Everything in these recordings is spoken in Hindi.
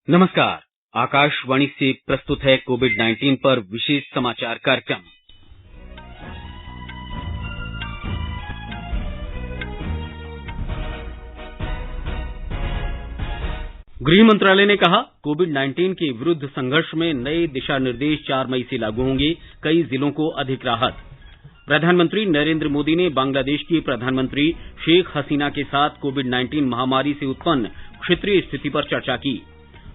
नमस्कार। आकाशवाणी से प्रस्तुत है कोविड-19 पर विशेष समाचार कार्यक्रम। गृह मंत्रालय ने कहा, कोविड-19 के विरुद्ध संघर्ष में नए दिशा निर्देश 4 मई से लागू होंगे, कई जिलों को अधिक राहत। प्रधानमंत्री नरेंद्र मोदी ने बांग्लादेश की प्रधानमंत्री शेख हसीना के साथ कोविड-19 महामारी से उत्पन्न क्षेत्रीय स्थिति पर चर्चा की।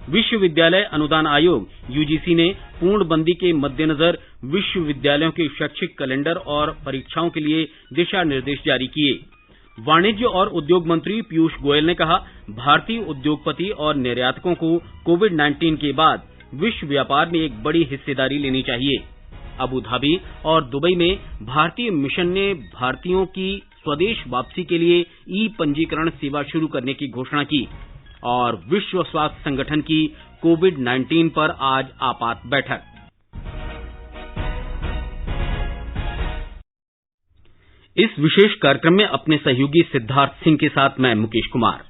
विश्वविद्यालय अनुदान आयोग यूजीसी ने पूर्णबंदी के मद्देनजर विश्वविद्यालयों के शैक्षिक कैलेंडर और परीक्षाओं के लिए दिशा निर्देश जारी किए। वाणिज्य और उद्योग मंत्री पीयूष गोयल ने कहा, भारतीय उद्योगपति और निर्यातकों को कोविड-19 के बाद विश्व व्यापार में एक बड़ी हिस्सेदारी लेनी चाहिए। अबू धाबी और दुबई में भारतीय मिशन ने भारतीयों की स्वदेश वापसी के लिए ई-पंजीकरण सेवा शुरू करने की घोषणा की। और विश्व स्वास्थ्य संगठन की कोविड-19 पर आज आपात बैठक। इस विशेष कार्यक्रम में अपने सहयोगी सिद्धार्थ सिंह के साथ मैं मुकेश कुमार।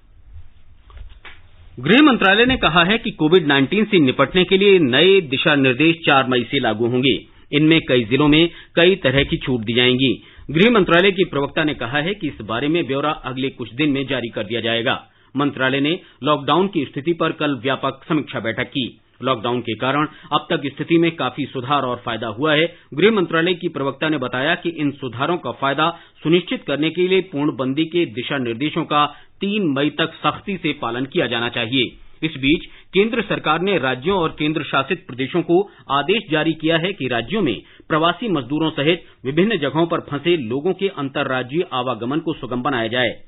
गृह मंत्रालय ने कहा है कि कोविड-19 से निपटने के लिए नए दिशा निर्देश 4 मई से लागू होंगे। इनमें कई जिलों में कई तरह की छूट दी जाएंगी। गृह मंत्रालय की प्रवक्ता ने कहा है कि इस बारे में ब्यौरा अगले कुछ दिन में जारी कर दिया जाएगा। मंत्रालय ने लॉकडाउन की स्थिति पर कल व्यापक समीक्षा बैठक की। लॉकडाउन के कारण अब तक स्थिति में काफी सुधार और फायदा हुआ है। गृह मंत्रालय की प्रवक्ता ने बताया कि इन सुधारों का फायदा सुनिश्चित करने के लिए पूर्णबंदी के दिशा निर्देशों का 3 मई तक सख्ती से पालन किया जाना चाहिए। इस बीच केंद्र सरकार ने राज्यों और केंद्र शासित प्रदेशों को आदेश जारी किया है कि राज्यों में प्रवासी मजदूरों सहित विभिन्न जगहों पर फंसे लोगों के अंतर्राज्यीय आवागमन को सुगम बनाया जाए।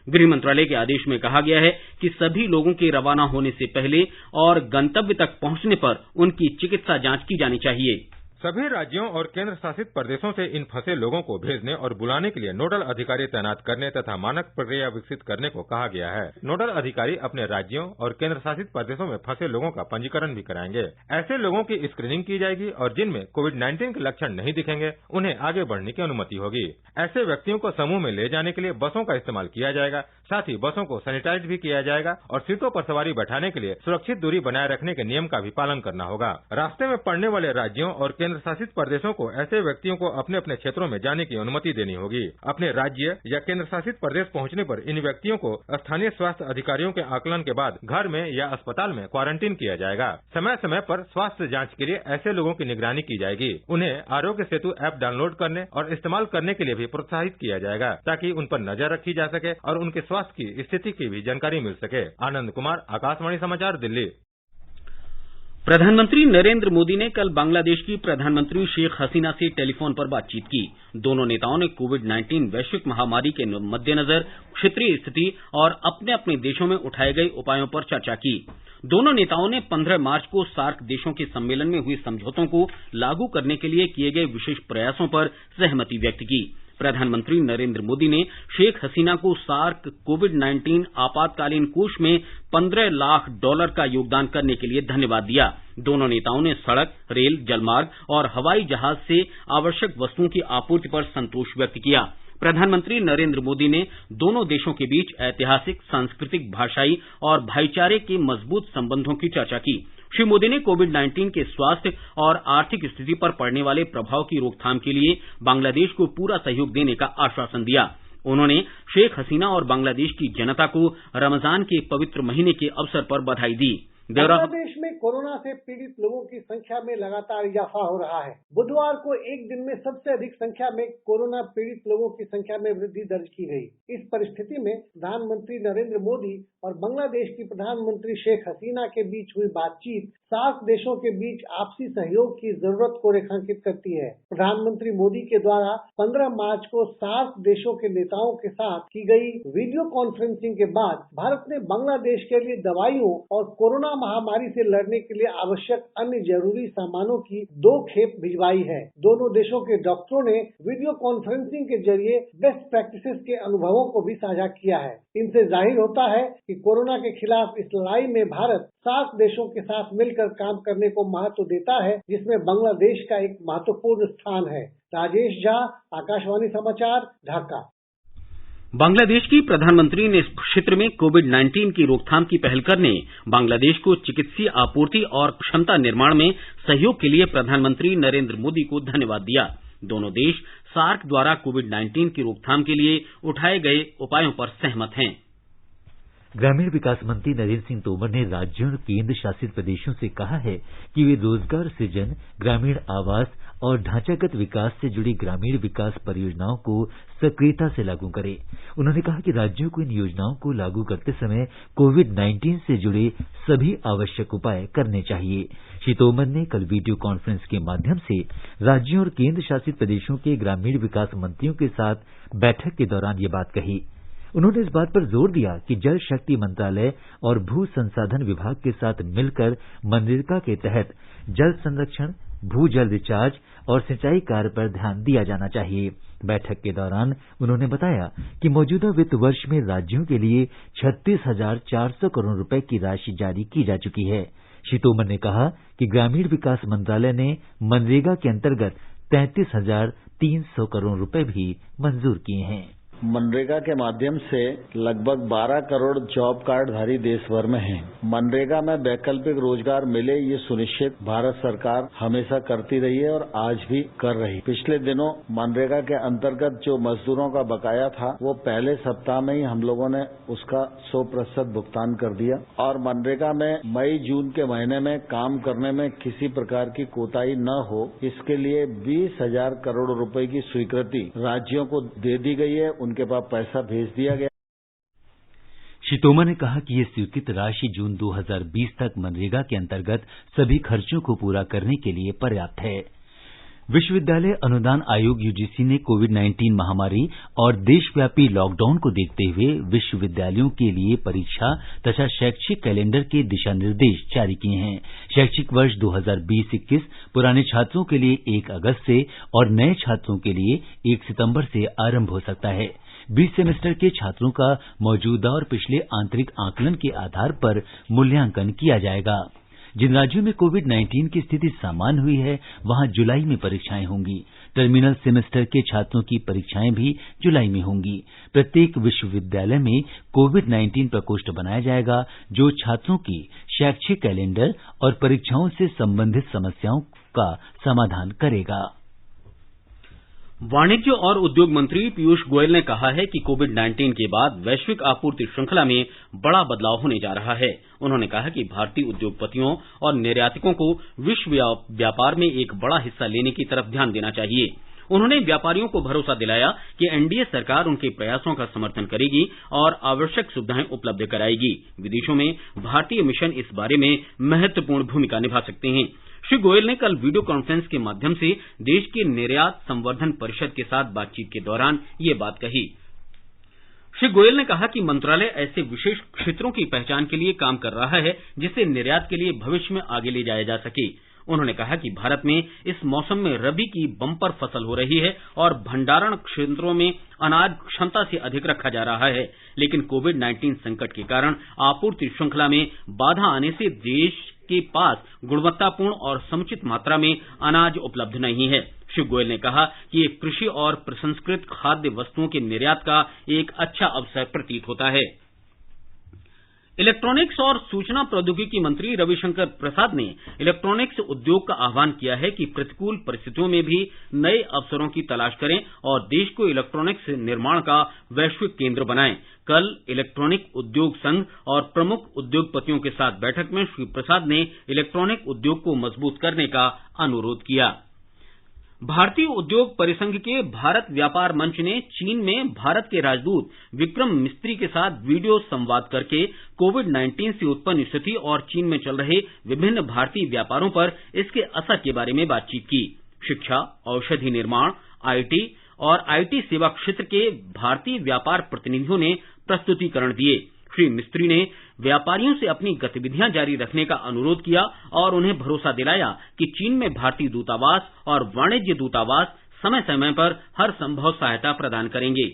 गृह मंत्रालय के आदेश में कहा गया है कि सभी लोगों के रवाना होने से पहले और गंतव्य तक पहुंचने पर उनकी चिकित्सा जांच की जानी चाहिए। सभी राज्यों और केंद्र शासित प्रदेशों से इन फंसे लोगों को भेजने और बुलाने के लिए नोडल अधिकारी तैनात करने तथा मानक प्रक्रिया विकसित करने को कहा गया है। नोडल अधिकारी अपने राज्यों और केंद्र शासित प्रदेशों में फंसे लोगों का पंजीकरण भी कराएंगे। ऐसे लोगों की स्क्रीनिंग की जाएगी और जिनमें कोविड-19 के लक्षण नहीं दिखेंगे उन्हें आगे बढ़ने की अनुमति होगी। ऐसे व्यक्तियों को समूह में ले जाने के लिए बसों का इस्तेमाल किया जाएगा। साथ ही बसों को सैनिटाइज भी किया जाएगा और सीटों पर सवारी बैठाने के लिए सुरक्षित दूरी बनाए रखने के नियम का भी पालन करना होगा। रास्ते में पड़ने वाले राज्यों और केंद्र शासित प्रदेशों को ऐसे व्यक्तियों को अपने अपने क्षेत्रों में जाने की अनुमति देनी होगी। अपने राज्य या केंद्र शासित प्रदेश पहुंचने पर इन व्यक्तियों को स्थानीय स्वास्थ्य अधिकारियों के आकलन के बाद घर में या अस्पताल में क्वारंटीन किया जाएगा। समय समय पर स्वास्थ्य जांच के लिए ऐसे लोगों की निगरानी की जाएगी। उन्हें आरोग्य सेतु ऐप डाउनलोड करने और इस्तेमाल करने के लिए भी प्रोत्साहित किया जाएगा ताकि उन पर नजर रखी जा सके और उनके स्वास्थ्य की स्थिति की भी जानकारी मिल सके। आनंद कुमार, आकाशवाणी समाचार, दिल्ली। प्रधानमंत्री नरेंद्र मोदी ने कल बांग्लादेश की प्रधानमंत्री शेख हसीना से टेलीफोन पर बातचीत की। दोनों नेताओं ने कोविड-19 वैश्विक महामारी के मद्देनजर क्षेत्रीय स्थिति और अपने अपने देशों में उठाए गए उपायों पर चर्चा की। दोनों नेताओं ने 15 मार्च को सार्क देशों के सम्मेलन में हुए समझौतों को लागू करने के लिए किए गए विशेष प्रयासों पर सहमति व्यक्त की। प्रधानमंत्री नरेंद्र मोदी ने शेख हसीना को सार्क कोविड-19 आपातकालीन कोष में $15 लाख का योगदान करने के लिए धन्यवाद दिया। दोनों नेताओं ने सड़क, रेल, जलमार्ग और हवाई जहाज से आवश्यक वस्तुओं की आपूर्ति पर संतोष व्यक्त किया। प्रधानमंत्री नरेंद्र मोदी ने दोनों देशों के बीच ऐतिहासिक, सांस्कृतिक, भाषाई और भाईचारे के मजबूत संबंधों की चर्चा की। श्री मोदी ने कोविड-19 के स्वास्थ्य और आर्थिक स्थिति पर पड़ने वाले प्रभाव की रोकथाम के लिए बांग्लादेश को पूरा सहयोग देने का आश्वासन दिया। उन्होंने शेख हसीना और बांग्लादेश की जनता को रमजान के पवित्र महीने के अवसर पर बधाई दी। बांग्लादेश में कोरोना से पीड़ित लोगों की संख्या में लगातार इजाफा हो रहा है। बुधवार को एक दिन में सबसे अधिक संख्या में कोरोना पीड़ित लोगों की संख्या में वृद्धि दर्ज की गई। इस परिस्थिति में प्रधानमंत्री नरेंद्र मोदी और बांग्लादेश की प्रधानमंत्री शेख हसीना के बीच हुई बातचीत सार्क देशों के बीच आपसी सहयोग की जरूरत को रेखांकित करती है। प्रधानमंत्री मोदी के द्वारा 15 मार्च को सार्क देशों के नेताओं के साथ की गई वीडियो कॉन्फ्रेंसिंग के बाद भारत ने बांग्लादेश के लिए दवाइयों और कोरोना महामारी से लड़ने के लिए आवश्यक अन्य जरूरी सामानों की 2 खेप भिजवाई है। दोनों देशों के डॉक्टरों ने वीडियो कॉन्फ्रेंसिंग के जरिए बेस्ट प्रैक्टिसेस के अनुभवों को भी साझा किया है। इनसे जाहिर होता है कि कोरोना के खिलाफ इस लड़ाई में भारत सार्क देशों के साथ मिलकर काम करने को महत्व देता है, जिसमें बांग्लादेश का एक महत्वपूर्ण स्थान है। राजेश झा, आकाशवाणी समाचार, ढाका। बांग्लादेश की प्रधानमंत्री ने इस क्षेत्र में कोविड-19 की रोकथाम की पहल करने बांग्लादेश को चिकित्सीय आपूर्ति और क्षमता निर्माण में सहयोग के लिए प्रधानमंत्री नरेंद्र मोदी को धन्यवाद दिया। दोनों देश सार्क द्वारा कोविड-19 की रोकथाम के लिए उठाए गए उपायों पर सहमत हैं। ग्रामीण विकास मंत्री नरेंद्र सिंह तोमर ने राज्यों और केंद्र शासित प्रदेशों से कहा है कि वे रोजगार सृजन, ग्रामीण आवास और ढांचागत विकास से जुड़ी ग्रामीण विकास परियोजनाओं को सक्रियता से लागू करें। उन्होंने कहा कि राज्यों को इन योजनाओं को लागू करते समय कोविड-19 से जुड़े सभी आवश्यक उपाय करने चाहिए। श्री तोमर ने कल वीडियो कॉन्फ्रेंस के माध्यम से राज्यों और केंद्र शासित प्रदेशों के ग्रामीण विकास मंत्रियों के साथ बैठक के दौरान ये बात कही। उन्होंने इस बात पर जोर दिया कि जल शक्ति मंत्रालय और भू संसाधन विभाग के साथ मिलकर मनरेगा के तहत जल संरक्षण, भू जल रिचार्ज और सिंचाई कार्य पर ध्यान दिया जाना चाहिए। बैठक के दौरान उन्होंने बताया कि मौजूदा वित्त वर्ष में राज्यों के लिए 36,400 करोड़ रुपए की राशि जारी की जा चुकी है। श्री तोमर ने कहा कि ग्रामीण विकास मंत्रालय ने मनरेगा के अंतर्गत 33,300 करोड़ रुपए भी मंजूर किए हैं। मनरेगा के माध्यम से लगभग 12 करोड़ जॉब कार्डधारी देश भर में हैं। मनरेगा में वैकल्पिक रोजगार मिले ये सुनिश्चित भारत सरकार हमेशा करती रही है और आज भी कर रही। पिछले दिनों मनरेगा के अंतर्गत जो मजदूरों का बकाया था वो पहले सप्ताह में ही हम लोगों ने उसका 100% भुगतान कर दिया और मनरेगा में मई जून के महीने में काम करने में किसी प्रकार की कोताही न हो इसके लिए 20,000 करोड़ रुपए की स्वीकृति राज्यों को दे दी गई है। उनके पास पैसा भेज दिया गया। श्री तोमर ने कहा कि ये स्वीकृत राशि जून 2020 तक मनरेगा के अंतर्गत सभी खर्चों को पूरा करने के लिए पर्याप्त है। विश्वविद्यालय अनुदान आयोग यूजीसी ने कोविड-19 महामारी और देशव्यापी लॉकडाउन को देखते हुए विश्वविद्यालयों के लिए परीक्षा तथा शैक्षिक कैलेंडर के दिशा निर्देश जारी किए हैं। शैक्षिक वर्ष 2020-21 पुराने छात्रों के लिए 1 अगस्त से और नए छात्रों के लिए 1 सितंबर से आरंभ हो सकता है। 20 सेमेस्टर के छात्रों का मौजूदा और पिछले आंतरिक आकलन के आधार पर मूल्यांकन किया जाएगा। जिन राज्यों में कोविड-19 की स्थिति सामान्य हुई है वहां जुलाई में परीक्षाएं होंगी। टर्मिनल सेमेस्टर के छात्रों की परीक्षाएं भी जुलाई में होंगी। प्रत्येक विश्वविद्यालय में कोविड-19 प्रकोष्ठ बनाया जाएगा जो छात्रों की शैक्षिक कैलेंडर और परीक्षाओं से संबंधित समस्याओं का समाधान करेगा। वाणिज्य और उद्योग मंत्री पीयूष गोयल ने कहा है कि कोविड-19 के बाद वैश्विक आपूर्ति श्रृंखला में बड़ा बदलाव होने जा रहा है। उन्होंने कहा कि भारतीय उद्योगपतियों और निर्यातकों को विश्व व्यापार में एक बड़ा हिस्सा लेने की तरफ ध्यान देना चाहिए। उन्होंने व्यापारियों को भरोसा दिलाया कि एनडीए सरकार उनके प्रयासों का समर्थन करेगी और आवश्यक सुविधाएं उपलब्ध कराएगी। विदेशों में भारतीय मिशन इस बारे में महत्वपूर्ण भूमिका निभा सकते हैं। श्री गोयल ने कल वीडियो कॉन्फ्रेंस के माध्यम से देश के निर्यात संवर्धन परिषद के साथ बातचीत के दौरान ये बात कही। श्री गोयल ने कहा कि मंत्रालय ऐसे विशेष क्षेत्रों की पहचान के लिए काम कर रहा है जिसे निर्यात के लिए भविष्य में आगे ले जाया जा सके। उन्होंने कहा कि भारत में इस मौसम में रबी की बम्पर फसल हो रही है और भंडारण क्षेत्रों में अनाज क्षमता से अधिक रखा जा रहा है, लेकिन कोविड-19 संकट के कारण आपूर्ति श्रृंखला में बाधा आने से देश के पास गुणवत्तापूर्ण और समुचित मात्रा में अनाज उपलब्ध नहीं है। श्री गोयल ने कहा कि ये कृषि और प्रसंस्कृत खाद्य वस्तुओं के निर्यात का एक अच्छा अवसर प्रतीत होता है। इलेक्ट्रॉनिक्स और सूचना प्रौद्योगिकी मंत्री रविशंकर प्रसाद ने इलेक्ट्रॉनिक्स उद्योग का आह्वान किया है कि प्रतिकूल परिस्थितियों में भी नए अवसरों की तलाश करें और देश को इलेक्ट्रॉनिक्स निर्माण का वैश्विक केंद्र बनाएं। कल इलेक्ट्रॉनिक उद्योग संघ और प्रमुख उद्योगपतियों के साथ बैठक में श्री प्रसाद ने इलेक्ट्रॉनिक उद्योग को मजबूत करने का अनुरोध किया। भारतीय उद्योग परिसंघ के भारत व्यापार मंच ने चीन में भारत के राजदूत विक्रम मिस्त्री के साथ वीडियो संवाद करके कोविड-19 से उत्पन्न स्थिति और चीन में चल रहे विभिन्न भारतीय व्यापारों पर इसके असर के बारे में बातचीत की। शिक्षा, औषधि निर्माण, आईटी और आईटी सेवा क्षेत्र के भारतीय व्यापार प्रतिनिधियों ने प्रस्तुतिकरण दिए। श्री मिस्त्री ने व्यापारियों से अपनी गतिविधियां जारी रखने का अनुरोध किया और उन्हें भरोसा दिलाया कि चीन में भारतीय दूतावास और वाणिज्य दूतावास समय समय पर हर संभव सहायता प्रदान करेंगे।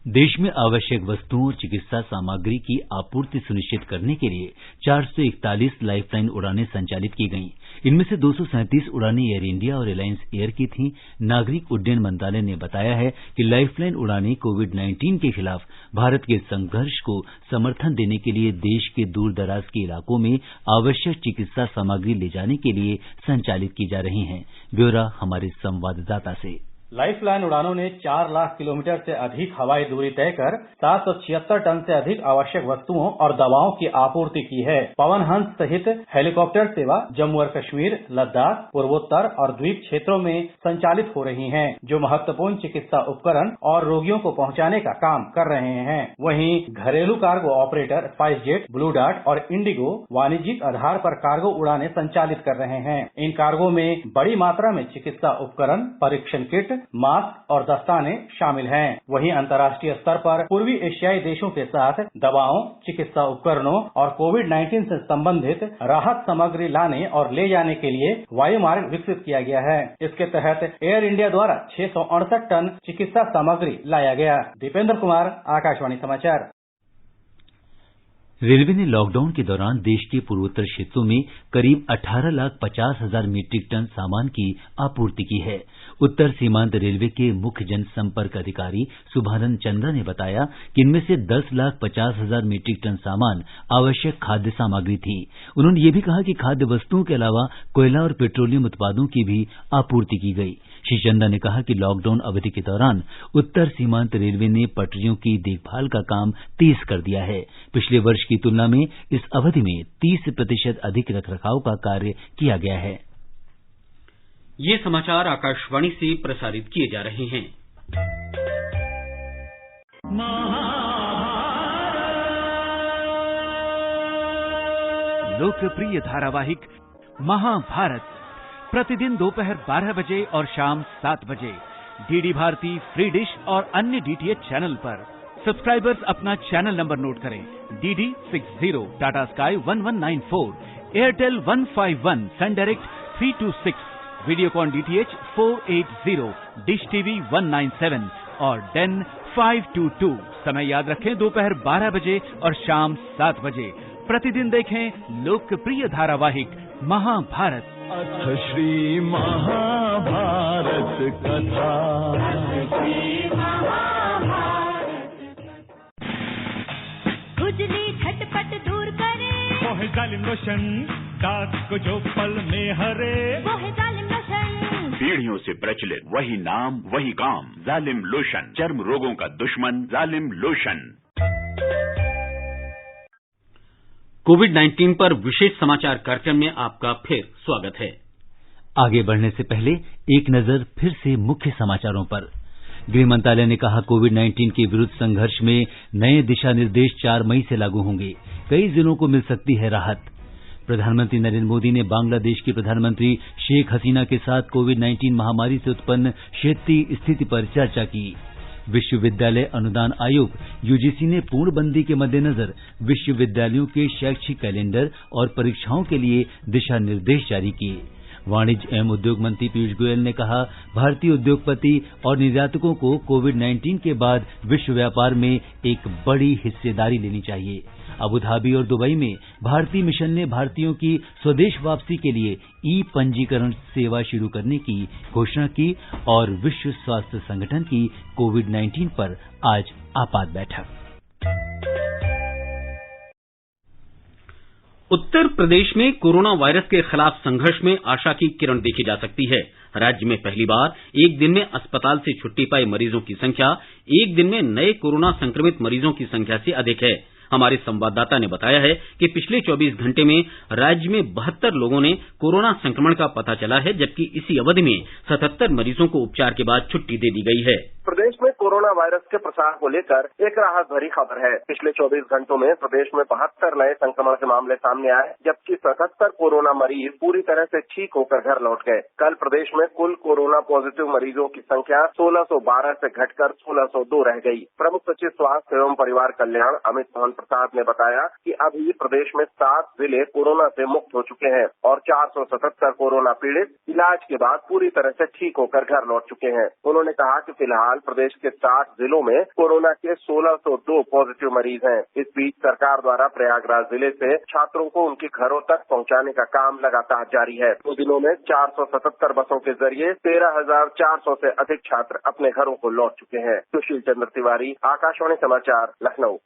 देश में आवश्यक वस्तुओं और चिकित्सा सामग्री की आपूर्ति सुनिश्चित करने के लिए 441 लाइफलाइन उड़ानें संचालित की गईं। इनमें से 237 उड़ानें एयर इंडिया और रिलायंस एयर की थीं। नागरिक उड्डयन मंत्रालय ने बताया है कि लाइफलाइन उड़ानें कोविड-19 के खिलाफ भारत के संघर्ष को समर्थन देने के लिए देश के दूर दराज के इलाकों में आवश्यक चिकित्सा सामग्री ले जाने के लिए संचालित की जा रही हैं। ब्यौरा हमारे संवाददाता से। लाइफलाइन उड़ानों ने 4 लाख किलोमीटर से अधिक हवाई दूरी तय कर 776 टन से अधिक आवश्यक वस्तुओं और दवाओं की आपूर्ति की है। पवन हंस सहित हेलीकॉप्टर सेवा जम्मू और कश्मीर, लद्दाख, पूर्वोत्तर और द्वीप क्षेत्रों में संचालित हो रही हैं, जो महत्वपूर्ण चिकित्सा उपकरण और रोगियों को पहुंचाने का काम कर रहे हैं। वहीं घरेलू cargo operator SpiceJet, blue dart और इंडिगो वाणिज्यिक आधार पर कार्गो उड़ानें संचालित कर रहे हैं। इन कार्गो में बड़ी मात्रा में चिकित्सा उपकरण, परीक्षण किट, मास्क और दस्ताने शामिल हैं। वहीं अंतर्राष्ट्रीय स्तर पर पूर्वी एशियाई देशों के साथ दवाओं, चिकित्सा उपकरणों और कोविड-19 से संबंधित राहत सामग्री लाने और ले जाने के लिए वायु मार्ग विकसित किया गया है। इसके तहत एयर इंडिया द्वारा 668 टन चिकित्सा सामग्री लाया गया। दीपेंद्र कुमार, आकाशवाणी समाचार। रेलवे ने लॉकडाउन के दौरान देश के पूर्वोत्तर क्षेत्रों में करीब 18,50,000 मीट्रिक टन सामान की आपूर्ति की है। उत्तर सीमांत रेलवे के मुख्य जनसंपर्क अधिकारी सुभानंद चंद्रा ने बताया कि इनमें से 10,50,000 मीट्रिक टन सामान आवश्यक खाद्य सामग्री थी। उन्होंने ये भी कहा कि खाद्य वस्तुओं के अलावा कोयला और पेट्रोलियम उत्पादों की भी आपूर्ति की गई। श्री चंद्रा ने कहा कि लॉकडाउन अवधि के दौरान उत्तर सीमांत रेलवे ने पटरियों की देखभाल का काम तेज कर दिया है। पिछले वर्ष की तुलना में इस अवधि में 30% अधिक रखरखाव का कार्य किया गया है। ये समाचार आकाशवाणी से प्रसारित किए जा रहे हैं। लोकप्रिय धारावाहिक महाभारत प्रतिदिन दोपहर 12 बजे और शाम 7 बजे डीडी भारती, फ्री डिश और अन्य डीटीएच चैनल पर। सब्सक्राइबर्स अपना चैनल नंबर नोट करें: DD 60, Tata Sky 1194, Airtel 151, Sun Direct 326, Videocon DTH 480, Dish TV 197 और डेन 522। समय याद रखें, दोपहर 12 बजे और शाम 7 बजे। प्रतिदिन देखें लोकप्रिय धारावाहिक महाभारत। अथ श्री महाभारत कथा। खुजली झटपट दूर करे, वो है जालिम लोशन, दांत को जो पल में हरे, वो है जालिम लोशन। पीढ़ियों से प्रचलित वही नाम वही काम, जालिम लोशन, चर्म रोगों का दुश्मन जालिम लोशन। कोविड-19 पर विशेष समाचार कार्यक्रम में आपका फिर स्वागत है। आगे बढ़ने से पहले एक नजर फिर से मुख्य समाचारों पर। गृह मंत्रालय ने कहा, कोविड-19 के विरुद्ध संघर्ष में नए दिशा निर्देश 4 मई से लागू होंगे। कई जिलों को मिल सकती है राहत। प्रधानमंत्री नरेंद्र मोदी ने बांग्लादेश की प्रधानमंत्री शेख हसीना के साथ कोविड-19 महामारी से उत्पन्न क्षेत्रीय स्थिति पर चर्चा की। विश्वविद्यालय अनुदान आयोग यूजीसी ने पूर्णबंदी के मद्देनजर विश्वविद्यालयों के शैक्षिक कैलेंडर और परीक्षाओं के लिए दिशा निर्देश जारी किए। वाणिज्य एवं उद्योग मंत्री पीयूष गोयल ने कहा, भारतीय उद्योगपति और निर्यातकों को कोविड-19 के बाद विश्व व्यापार में एक बड़ी हिस्सेदारी लेनी चाहिए। अबू धाबी और दुबई में भारतीय मिशन ने भारतीयों की स्वदेश वापसी के लिए ई पंजीकरण सेवा शुरू करने की घोषणा की। और विश्व स्वास्थ्य संगठन की कोविड-19 पर आज आपात बैठक। उत्तर प्रदेश में कोरोना वायरस के खिलाफ संघर्ष में आशा की किरण देखी जा सकती है। राज्य में पहली बार एक दिन में अस्पताल से छुट्टी पाए मरीजों की संख्या एक दिन में नए कोरोना संक्रमित मरीजों की संख्या से अधिक है। हमारे संवाददाता ने बताया है कि पिछले 24 घंटे में राज्य में 72 लोगों ने कोरोना संक्रमण का पता चला है, जबकि इसी अवधि में 77 मरीजों को उपचार के बाद छुट्टी दे दी गई है। प्रदेश में कोरोना वायरस के प्रसार को लेकर एक राहत भरी खबर है। पिछले 24 घंटों में प्रदेश में 72 नए संक्रमण के मामले सामने आए, जबकि 77 कोरोना मरीज पूरी तरह से ठीक होकर घर लौट गए। कल प्रदेश में कुल कोरोना पॉजिटिव मरीजों की संख्या 1612 से घटकर 1602 रह गई। प्रमुख सचिव स्वास्थ्य एवं परिवार कल्याण अमित मोहन प्रसाद ने बताया कि अभी प्रदेश में 7 जिले कोरोना से मुक्त हो चुके हैं और 477 कोरोना पीड़ित इलाज के बाद पूरी तरह से ठीक होकर घर लौट चुके हैं। उन्होंने कहा कि फिलहाल फिलहाल प्रदेश के 60 जिलों में कोरोना के 1602 पॉजिटिव मरीज हैं। इस बीच सरकार द्वारा प्रयागराज जिले से छात्रों को उनके घरों तक पहुंचाने का काम लगातार जारी है। 2 दिनों में 477 बसों के जरिए 13,400 से अधिक छात्र अपने घरों को लौट चुके हैं। सुशील चंद्र तिवारी, आकाशवाणी समाचार, लखनऊ।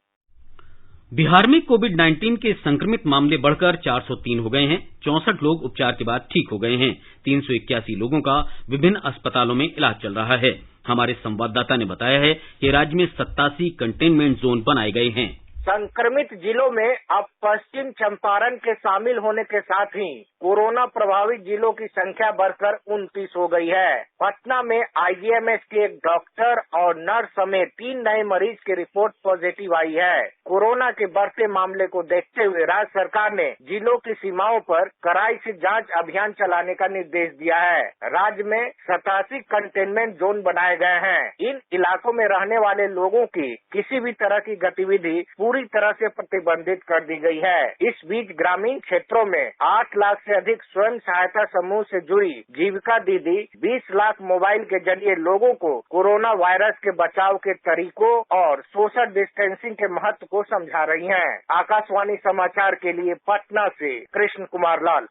बिहार में कोविड-19 के संक्रमित मामले बढ़कर 403 हो गए हैं। 64 लोग उपचार के बाद ठीक हो गए हैं। 381 लोगों का विभिन्न अस्पतालों में इलाज चल रहा है। हमारे संवाददाता ने बताया है कि राज्य में 87 कंटेनमेंट जोन बनाए गए हैं। संक्रमित जिलों में अब पश्चिम चंपारण के शामिल होने के साथ ही कोरोना प्रभावित जिलों की संख्या बढ़कर 29 हो गई है। पटना में आईजीएमएस के एक डॉक्टर और नर्स समेत 3 नए मरीज की रिपोर्ट पॉजिटिव आई है। कोरोना के बढ़ते मामले को देखते हुए राज्य सरकार ने जिलों की सीमाओं पर कड़ाई से जांच अभियान चलाने का निर्देश दिया है। राज्य में 87 कंटेनमेंट जोन बनाए गए हैं। इन इलाकों में रहने वाले लोगों की किसी भी तरह की गतिविधि पूरी तरह से प्रतिबंधित कर दी गई है। इस बीच ग्रामीण क्षेत्रों में 8 लाख से अधिक स्वयं सहायता समूह से जुड़ी जीविका दीदी 20 लाख मोबाइल के जरिए लोगों को कोरोना वायरस के बचाव के तरीकों और सोशल डिस्टेंसिंग के महत्व को समझा रही हैं। आकाशवाणी समाचार के लिए पटना से कृष्ण कुमार लाल।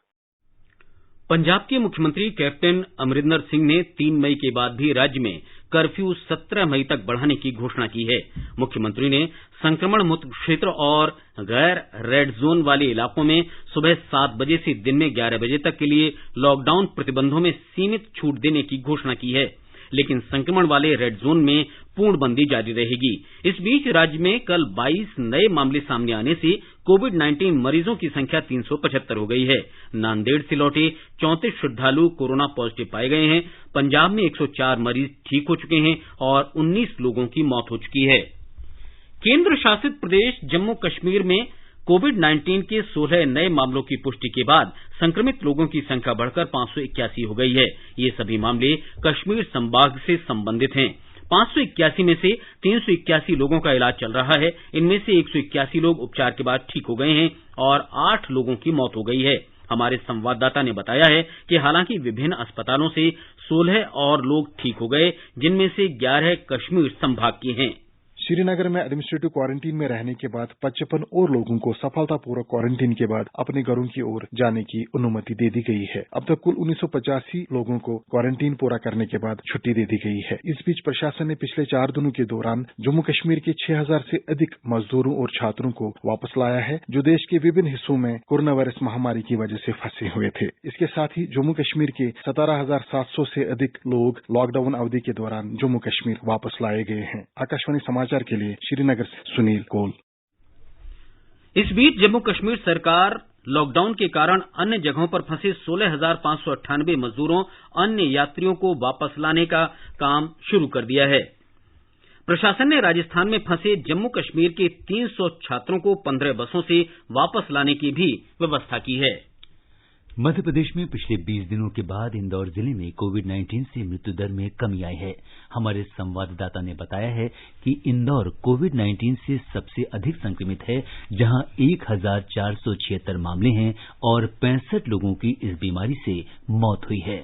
पंजाब के मुख्यमंत्री कैप्टन अमरिंदर सिंह ने 3 मई के बाद भी राज्य में कर्फ्यू 17 मई तक बढ़ाने की घोषणा की है। मुख्यमंत्री ने संक्रमण मुक्त क्षेत्र और गैर रेड जोन वाले इलाकों में सुबह 7 बजे से दिन में 11 बजे तक के लिए लॉकडाउन प्रतिबंधों में सीमित छूट देने की घोषणा की है, लेकिन संक्रमण वाले रेड जोन में पूर्णबंदी जारी रहेगी। इस बीच राज्य में कल 22 नए मामले सामने आने से कोविड-19 मरीजों की संख्या 375 हो गई है। नांदेड़ से लौटे 34 श्रद्धालु कोरोना पॉजिटिव पाए गए हैं। पंजाब में 104 मरीज ठीक हो चुके हैं और 19 लोगों की मौत हो चुकी है। केंद्र शासित प्रदेश जम्मू कश्मीर में कोविड-19 के 16 नए मामलों की पुष्टि के बाद संक्रमित लोगों की संख्या बढ़कर 581 हो गई है। ये सभी मामले कश्मीर संभाग से संबंधित हैं। 581 में से 381 लोगों का इलाज चल रहा है। इनमें से 181 लोग उपचार के बाद ठीक हो गए हैं और 8 लोगों की मौत हो गई है। हमारे संवाददाता ने बताया है कि हालांकि विभिन्न अस्पतालों से 16 और लोग ठीक हो गए, जिनमें से 11 कश्मीर संभाग के हैं। श्रीनगर में एडमिनिस्ट्रेटिव क्वारंटीन में रहने के बाद 55 और लोगों को सफलतापूर्वक क्वारंटीन के बाद अपने घरों की ओर जाने की अनुमति दे दी गई है। अब तक कुल 1985 लोगों को क्वारंटीन पूरा करने के बाद छुट्टी दे दी गई है। इस बीच प्रशासन ने पिछले 4 दिनों के दौरान जम्मू कश्मीर के 6000 से अधिक मजदूरों और छात्रों को वापस लाया है, जो देश के विभिन्न हिस्सों में कोरोना वायरस महामारी की वजह से फंसे हुए थे। इसके साथ ही जम्मू कश्मीर के 17,700 से अधिक लोग लॉकडाउन अवधि के दौरान जम्मू कश्मीर वापस लाए गए हैं। आकाशवाणी समाचार के लिए श्रीनगर से सुनील कौल। इस बीच जम्मू कश्मीर सरकार लॉकडाउन के कारण अन्य जगहों पर फंसे 16,598 मजदूरों अन्य यात्रियों को वापस लाने का काम शुरू कर दिया है। प्रशासन ने राजस्थान में फंसे जम्मू कश्मीर के 300 छात्रों को 15 बसों से वापस लाने की भी व्यवस्था की है। मध्य प्रदेश में पिछले 20 दिनों के बाद इंदौर जिले में कोविड-19 से मृत्यु दर में कमी आई है। हमारे संवाददाता ने बताया है कि इंदौर कोविड-19 से सबसे अधिक संक्रमित है, जहां 1476 मामले हैं और 65 लोगों की इस बीमारी से मौत हुई है।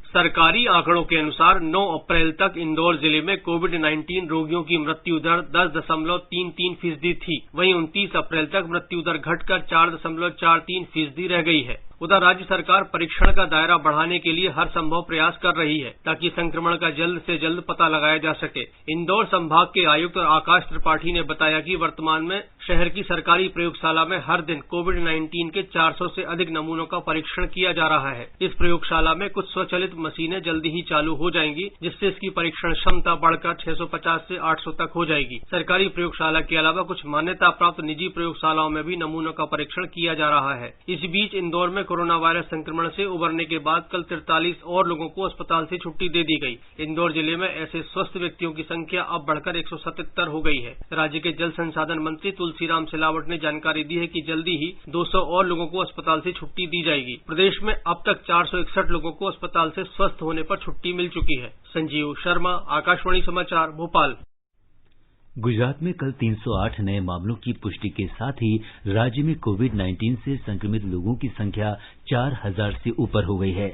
सरकारी आंकड़ों के अनुसार 9 अप्रैल तक इंदौर जिले में कोविड-19 रोगियों की मृत्यु दर 10.33% थी। वहीं 29 अप्रैल तक मृत्यु दर घटकर 4.43% रह गई है। उधर राज्य सरकार परीक्षण का दायरा बढ़ाने के लिए हर संभव प्रयास कर रही है, ताकि संक्रमण का जल्द से जल्द पता लगाया जा सके। इंदौर संभाग के आयुक्त आकाश त्रिपाठी ने बताया कि वर्तमान में शहर की सरकारी प्रयोगशाला में हर दिन कोविड-19 के 400 से अधिक नमूनों का परीक्षण किया जा रहा है। इस प्रयोगशाला में कुछ स्वचालित मशीनें जल्दी ही चालू हो जाएंगी, जिससे इसकी परीक्षण क्षमता बढ़कर 650 से 800 तक हो जाएगी। सरकारी प्रयोगशाला के अलावा कुछ मान्यता प्राप्त निजी प्रयोगशालाओं में भी नमूनों का परीक्षण किया जा रहा है। इस बीच इंदौर में कोरोना वायरस संक्रमण से उबरने के बाद कल 43 और लोगों को अस्पताल से छुट्टी दे दी गई। इंदौर जिले में ऐसे स्वस्थ व्यक्तियों की संख्या अब बढ़कर 177 हो गई है। राज्य के जल संसाधन मंत्री तुलसीराम सिलावट ने जानकारी दी है कि जल्दी ही 200 और लोगों को अस्पताल से छुट्टी दी जाएगी। प्रदेश में अब तक 461 लोगों को अस्पताल से स्वस्थ होने पर छुट्टी मिल चुकी है। संजीव शर्मा, आकाशवाणी समाचार, भोपाल। गुजरात में कल 308 नए मामलों की पुष्टि के साथ ही राज्य में कोविड-19 से संक्रमित लोगों की संख्या 4000 से ऊपर हो गई है।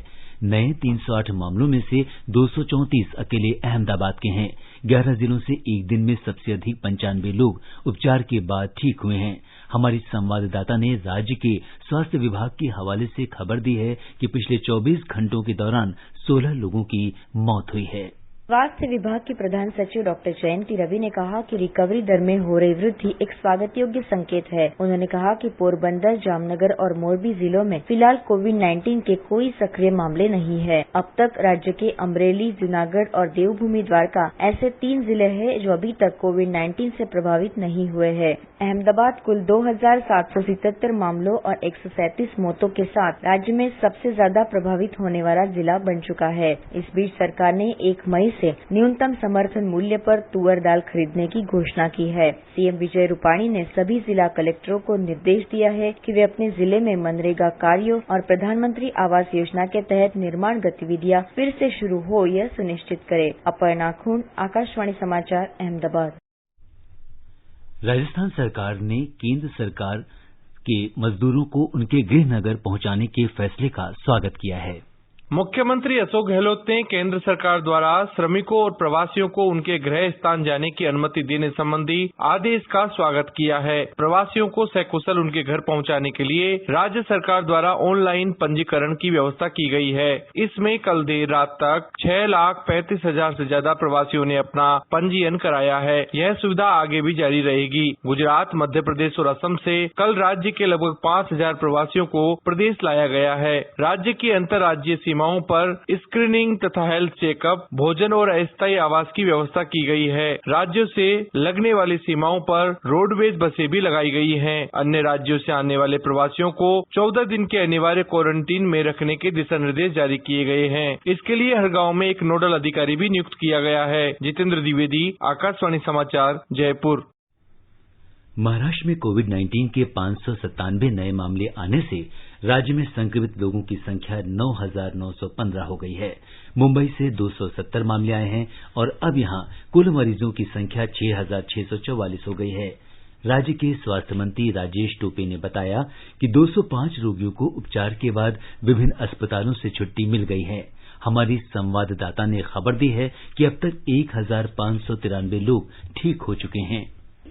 नए 308 मामलों में से 234 अकेले अहमदाबाद के हैं। 11 जिलों से एक दिन में सबसे अधिक 95 लोग उपचार के बाद ठीक हुए हैं। हमारी संवाददाता ने राज्य के स्वास्थ्य विभाग के हवाले से खबर दी है कि पिछले 24 घंटों के दौरान 16 लोगों की मौत हुई है। स्वास्थ्य विभाग के प्रधान सचिव डॉक्टर जयंती रवि ने कहा कि रिकवरी दर में हो रही वृद्धि एक स्वागत योग्य संकेत है। उन्होंने कहा कि पोरबंदर, जामनगर और मोरबी जिलों में फिलहाल कोविड-19 के कोई सक्रिय मामले नहीं है। अब तक राज्य के अमरेली, जूनागढ़ और देवभूमि द्वारका ऐसे 3 जिले हैं जो अभी तक कोविड-19 से प्रभावित नहीं हुए हैं। अहमदाबाद कुल 2777 मामलों और 137 मौतों के साथ राज्य में सबसे ज्यादा प्रभावित होने वाला जिला बन चुका है। इस बीच सरकार ने 1 मई से न्यूनतम समर्थन मूल्य पर तुअर दाल खरीदने की घोषणा की है। सीएम विजय रूपाणी ने सभी जिला कलेक्टरों को निर्देश दिया है कि वे अपने जिले में मनरेगा कार्यों और प्रधानमंत्री आवास योजना के तहत निर्माण गतिविधियां फिर से शुरू हो यह सुनिश्चित करें। अपर्णा खून, आकाशवाणी समाचार, अहमदाबाद। राजस्थान सरकार ने केंद्र सरकार के मजदूरों को उनके गृह नगर पहुंचाने के फैसले का स्वागत किया है। मुख्यमंत्री अशोक गहलोत ने केंद्र सरकार द्वारा श्रमिकों और प्रवासियों को उनके गृह स्थान जाने की अनुमति देने संबंधी आदेश का स्वागत किया है। प्रवासियों को सकुशल उनके घर पहुंचाने के लिए राज्य सरकार द्वारा ऑनलाइन पंजीकरण की व्यवस्था की गई है। इसमें कल देर रात तक 6,35,000 से ज्यादा प्रवासियों ने अपना पंजीयन कराया है। यह सुविधा आगे भी जारी रहेगी। गुजरात, मध्य प्रदेश और असम से कल राज्य के लगभग 5,000 प्रवासियों को प्रदेश लाया गया है। राज्य की अंतर्राज्यीय सीमाओं पर स्क्रीनिंग तथा हेल्थ चेकअप, भोजन और अस्थायी आवास की व्यवस्था की गई है। राज्यों से लगने वाली सीमाओं पर रोडवेज बसें भी लगाई गई हैं। अन्य राज्यों से आने वाले प्रवासियों को 14 दिन के अनिवार्य क्वारंटीन में रखने के दिशा निर्देश जारी किए गए हैं। इसके लिए हर गांव में एक नोडल अधिकारी भी नियुक्त किया गया है। जितेंद्र द्विवेदी, आकाशवाणी समाचार, जयपुर। महाराष्ट्र में कोविड-19 के 597 नए मामले आने से राज्य में संक्रमित लोगों की संख्या 9,915 हो गई है। मुंबई से 270 मामले आए हैं और अब यहां कुल मरीजों की संख्या 6,644 हो गई है। राज्य के स्वास्थ्य मंत्री राजेश टोपे ने बताया कि 205 रोगियों को उपचार के बाद विभिन्न अस्पतालों से छुट्टी मिल गई है। हमारी संवाददाता ने खबर दी है कि अब तक 1,593 लोग ठीक हो चुके हैं।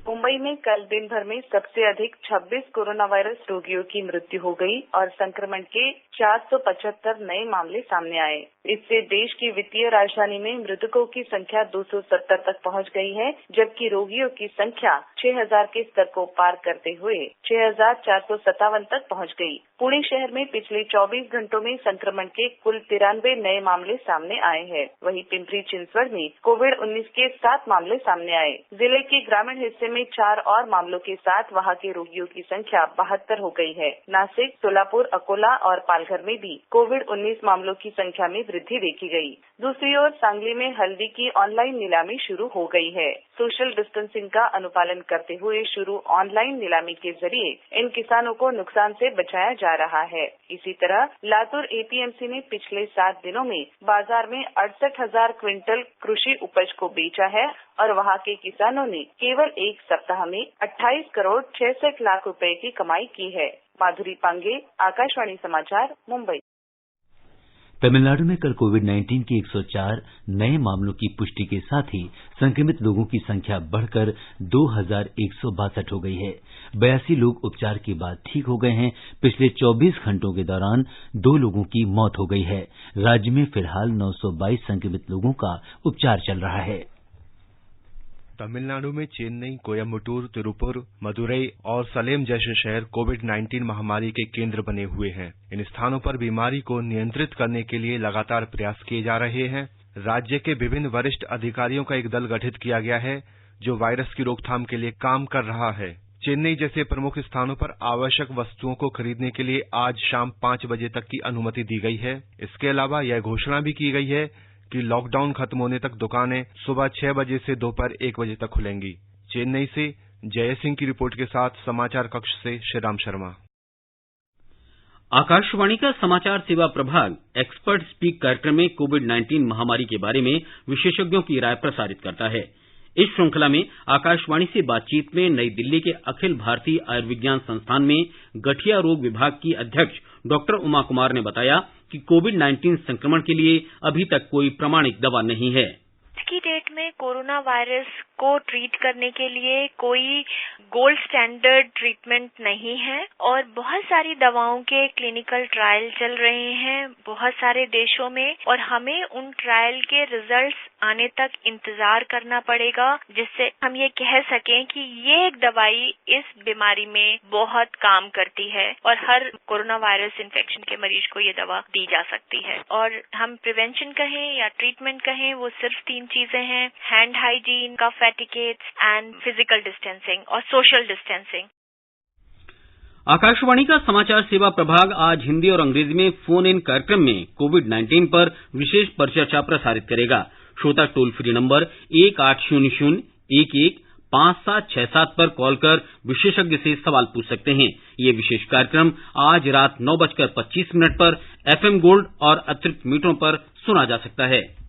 मुंबई में कल दिन भर में सबसे अधिक 26 कोरोना वायरस रोगियों की मृत्यु हो गई और संक्रमण के 475 नए मामले सामने आए। इससे देश की वित्तीय राजधानी में मृतकों की संख्या 270 तक पहुंच गई है, जबकि रोगियों की संख्या 6,000 के स्तर को पार करते हुए 6,457 तक पहुंच गई। पुणे शहर में पिछले 24 घंटों में संक्रमण के कुल 93 नए मामले सामने आए हैं। वहीं पिंपरी चिंचवड़ में कोविड-19 के 7 मामले सामने आए। जिले के ग्रामीण हिस्से में 4 और मामलों के साथ वहां के रोगियों की संख्या 72 हो गई है। नासिक, सोलापुर, अकोला और पालघर में भी कोविड-19 मामलों की संख्या में वृद्धि देखी गई। दूसरी ओर सांगली में हल्दी की ऑनलाइन नीलामी शुरू हो गई है। सोशल डिस्टेंसिंग का अनुपालन करते हुए शुरू ऑनलाइन नीलामी के जरिए इन किसानों को नुकसान से बचाया जा रहा है। इसी तरह लातूर एपीएमसी ने पिछले 7 दिनों में बाजार में 68,000 क्विंटल कृषि उपज को बेचा है और वहां के किसानों ने केवल एक सप्ताह में 28 करोड़ 66 लाख रुपए की कमाई की है। माधुरी पांगे, आकाशवाणी समाचार, मुंबई। तमिलनाडु में कल कोविड-19 के 104 नए मामलों की पुष्टि के साथ ही संक्रमित लोगों की संख्या बढ़कर 2,162 हो गई है। 82 लोग उपचार के बाद ठीक हो गए हैं। पिछले 24 घंटों के दौरान 2 लोगों की मौत हो गई है। राज्य में फिलहाल 922 संक्रमित लोगों का उपचार चल रहा है। तमिलनाडु में चेन्नई, कोयम्बटूर, तिरुपुर, मदुरई और सलेम जैसे शहर कोविड-19 महामारी के केंद्र बने हुए हैं। इन स्थानों पर बीमारी को नियंत्रित करने के लिए लगातार प्रयास किए जा रहे हैं। राज्य के विभिन्न वरिष्ठ अधिकारियों का एक दल गठित किया गया है जो वायरस की रोकथाम के लिए काम कर रहा है। चेन्नई जैसे प्रमुख स्थानों पर आवश्यक वस्तुओं को खरीदने के लिए आज शाम 5 बजे तक की अनुमति दी गई है। इसके अलावा यह घोषणा भी की गई है कि लॉकडाउन खत्म होने तक दुकानें सुबह 6 बजे से दोपहर 1 बजे तक खुलेंगी। चेन्नई से जय सिंह की रिपोर्ट के साथ समाचार कक्ष से श्रीराम शर्मा। आकाशवाणी का समाचार सेवा प्रभाग एक्सपर्ट स्पीक कार्यक्रम में कोविड-19 महामारी के बारे में विशेषज्ञों की राय प्रसारित करता है। इस श्रृंखला में आकाशवाणी से बातचीत में नई दिल्ली के अखिल भारतीय आयुर्विज्ञान संस्थान में गठिया रोग विभाग की अध्यक्ष डॉक्टर उमा कुमार ने बताया कि कोविड-19 संक्रमण के लिए अभी तक कोई प्रमाणिक दवा नहीं है। आज की डेट में कोरोना वायरस को ट्रीट करने के लिए कोई गोल्ड स्टैंडर्ड ट्रीटमेंट नहीं है और बहुत सारी दवाओं के क्लिनिकल ट्रायल चल रहे हैं बहुत सारे देशों में और हमें उन ट्रायल के रिजल्ट्स आने तक इंतजार करना पड़ेगा जिससे हम ये कह सकें कि ये एक दवाई इस बीमारी में बहुत काम करती है और हर कोरोना वायरस इन्फेक्शन के मरीज को ये दवा दी जा सकती है। और हम प्रिवेंशन कहें या ट्रीटमेंट कहें वो सिर्फ 3 चीजें हैं, hand hygiene, cough etiquettes and physical distancing और सोशल डिस्टेंसिंग। आकाशवाणी का समाचार सेवा प्रभाग आज हिंदी और अंग्रेजी में फोन इन कार्यक्रम में कोविड-19 पर विशेष परिचर्चा प्रसारित करेगा। श्रोता टोल फ्री नंबर 1800-11-5767 पर कॉल कर विशेषज्ञ से सवाल पूछ सकते हैं। ये विशेष कार्यक्रम आज रात 9:25 पर FM गोल्ड और अतिरिक्त मीटरों पर सुना जा सकता है।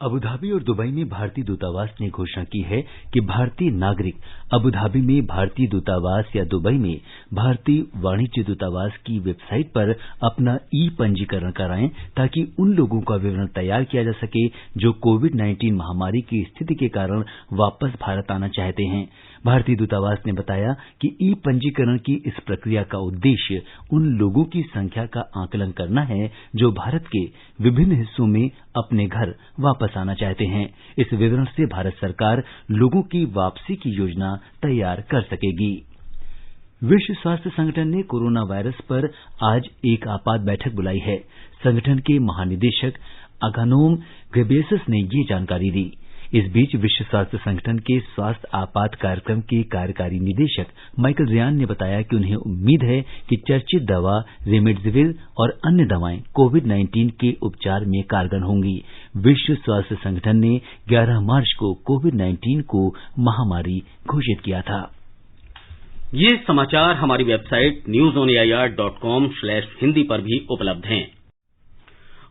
अबुधाबी और दुबई में भारतीय दूतावास ने घोषणा की है कि भारतीय नागरिक अबुधाबी में भारतीय दूतावास या दुबई में भारतीय वाणिज्य दूतावास की वेबसाइट पर अपना पंजीकरण कराएं ताकि उन लोगों का विवरण तैयार किया जा सके जो कोविड-19 महामारी की स्थिति के कारण वापस भारत आना चाहते हैं। भारतीय दूतावास ने बताया कि पंजीकरण की इस प्रक्रिया का उद्देश्य उन लोगों की संख्या का आकलन करना है जो भारत के विभिन्न हिस्सों में अपने घर वापस आना चाहते हैं। इस विवरण से भारत सरकार लोगों की वापसी की योजना तैयार कर सकेगी। विश्व स्वास्थ्य संगठन ने कोरोना वायरस पर आज एक आपात बैठक बुलाई है। संगठन के महानिदेशक अगानोम घेब्रेयेसस ने ये जानकारी दी। इस बीच विश्व स्वास्थ्य संगठन के स्वास्थ्य आपात कार्यक्रम के कार्यकारी निदेशक माइकल रियान ने बताया कि उन्हें उम्मीद है कि चर्चित दवा रेमडेसिविर और अन्य दवाएं कोविड-19 के उपचार में कारगर होंगी। विश्व स्वास्थ्य संगठन ने 11 मार्च को कोविड-19 को महामारी घोषित किया था। ये समाचार हमारी वेबसाइट newsonair.com/hindi पर भी उपलब्ध हैं।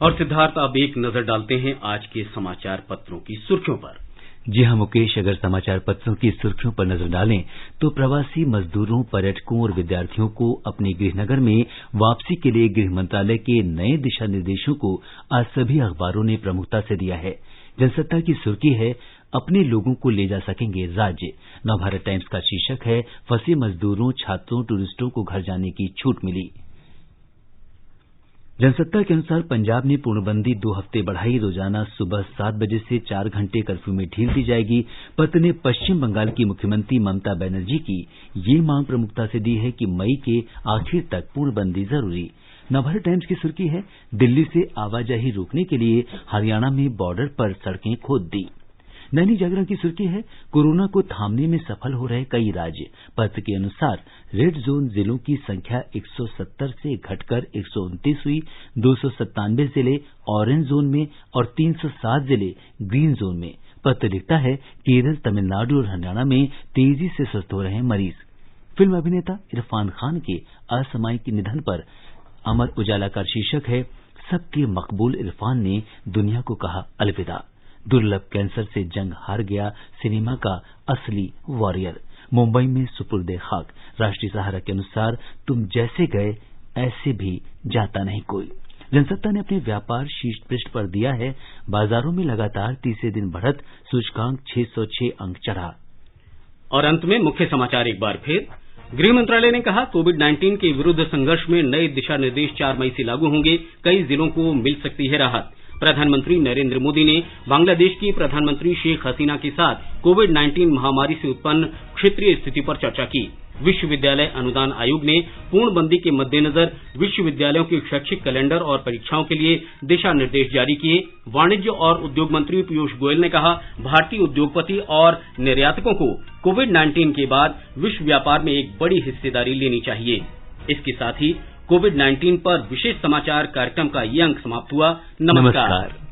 और सिद्धार्थ, अब एक नजर डालते हैं आज के समाचार पत्रों की सुर्खियों पर। जी हां मुकेश, अगर समाचार पत्रों की सुर्खियों पर नजर डालें तो प्रवासी मजदूरों, पर्यटकों और विद्यार्थियों को अपने गृहनगर में वापसी के लिए गृह मंत्रालय के नए दिशा निर्देशों को आज सभी अखबारों ने प्रमुखता से दिया है। जनसत्ता की सुर्खी है, अपने लोगों को ले जा सकेंगे राज्य। नवभारत टाइम्स का शीर्षक है, फंसे मजदूरों, छात्रों, टूरिस्टों को घर जाने की छूट मिली। जनसत्ता के अनुसार पंजाब ने पूर्णबंदी 2 हफ्ते बढ़ाई। रोजाना सुबह 7 बजे से 4 घंटे कर्फ्यू में ढील दी जाएगी। पत्र ने पश्चिम बंगाल की मुख्यमंत्री ममता बनर्जी की ये मांग प्रमुखता से दी है कि मई के आखिर तक पूर्णबंदी जरूरी। नवभारत टाइम्स की सुर्खी है, दिल्ली से आवाजाही रोकने के लिए हरियाणा में बॉर्डर पर सड़कें खोद दी। दैनिक जागरण की सुर्खी है, कोरोना को थामने में सफल हो रहे कई राज्य। पत्र के अनुसार रेड जोन जिलों की संख्या 170 से घटकर 129 हुई। 297 जिले ऑरेंज जोन में और 307 जिले ग्रीन जोन में। पत्र लिखता है, केरल, तमिलनाडु और हरियाणा में तेजी से स्वस्थ हो रहे मरीज। फिल्म अभिनेता इरफान खान के असामयिक निधन पर अमर उजाला का शीर्षक है, सबके मकबूल इरफान ने दुनिया को कहा अलविदा। दुर्लभ कैंसर से जंग हार गया सिनेमा का असली वॉरियर। मुंबई में सुपुर्दे खाक। राष्ट्रीय सहारा के अनुसार, तुम जैसे गए ऐसे भी जाता नहीं कोई। जनसत्ता ने अपने व्यापार शीर्ष पृष्ठ पर दिया है, बाजारों में लगातार तीसरे दिन बढ़त, सूचकांक 606 अंक चढ़ा। और अंत में मुख्य समाचार एक बार फिर। गृह मंत्रालय ने कहा, कोविड-19 के विरुद्ध संघर्ष में नए दिशा निर्देश 4 मई से लागू होंगे। कई जिलों को मिल सकती है राहत। प्रधानमंत्री नरेंद्र मोदी ने बांग्लादेश की प्रधानमंत्री शेख हसीना के साथ कोविड-19 महामारी से उत्पन्न क्षेत्रीय स्थिति पर चर्चा की। विश्वविद्यालय अनुदान आयोग ने पूर्णबंदी के मद्देनजर विश्वविद्यालयों के शैक्षिक कैलेंडर और परीक्षाओं के लिए दिशा निर्देश जारी किए। वाणिज्य और उद्योग मंत्री पीयूष गोयल ने कहा, भारतीय उद्योगपति और निर्यातकों को कोविड-19 के बाद विश्व व्यापार में एक बड़ी हिस्सेदारी लेनी चाहिए। इसके साथ ही कोविड-19 पर विशेष समाचार कार्यक्रम का ये अंक समाप्त हुआ। नमस्कार।